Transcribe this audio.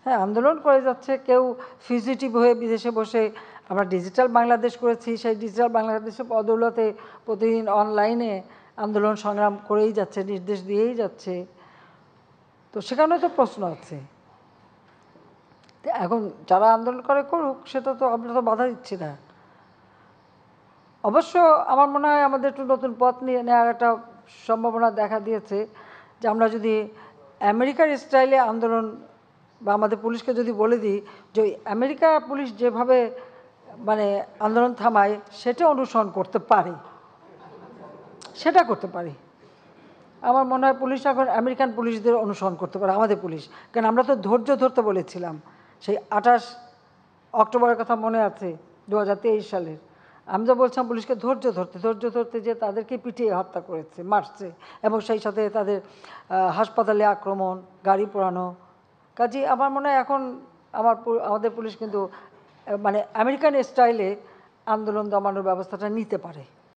হ্যাঁ, আন্দোলন করে যাচ্ছে, কেউ ফিজিটিভ হয়ে বিদেশে বসে। আমরা ডিজিটাল বাংলাদেশ করেছি, সেই ডিজিটাল বাংলাদেশের বদৌলতে প্রতিদিন অনলাইনে আন্দোলন সংগ্রাম করেই যাচ্ছে, নির্দেশ দিয়েই যাচ্ছে। তো সেখানে তো প্রশ্ন আছে। এখন যারা আন্দোলন করে করুক, সেটা তো আমরা তো বাধা দিচ্ছি না। অবশ্য আমার মনে হয় আমাদের একটু নতুন পথ নিয়ে নেওয়ার একটা সম্ভাবনা দেখা দিয়েছে, যে আমরা যদি আমেরিকার স্টাইলে আন্দোলন বা আমাদের পুলিশকে যদি বলে দিই যে আমেরিকা পুলিশ যেভাবে মানে আন্দোলন থামায় সেটা অনুসরণ করতে পারে, সেটা করতে পারি। আমার মনে হয় পুলিশ এখন আমেরিকান পুলিশদের অনুসরণ করতে পারে, আমাদের পুলিশ। কারণ আমরা তো ধৈর্য ধরতে বলেছিলাম, সেই 28 অক্টোবরের কথা মনে আছে 2023 সালের। আমি তো বলছিলাম পুলিশকে ধৈর্য ধরতে, যে তাদেরকে পিটিয়ে হত্যা করেছে, মারছে, এবং সেই সাথে তাদের হাসপাতালে আক্রমণ, গাড়ি পোড়ানো। কাজেই আমার মনে হয় এখন আমাদের পুলিশ কিন্তু মানে আমেরিকান স্টাইলে আন্দোলন দমানোর ব্যবস্থাটা নিতে পারে।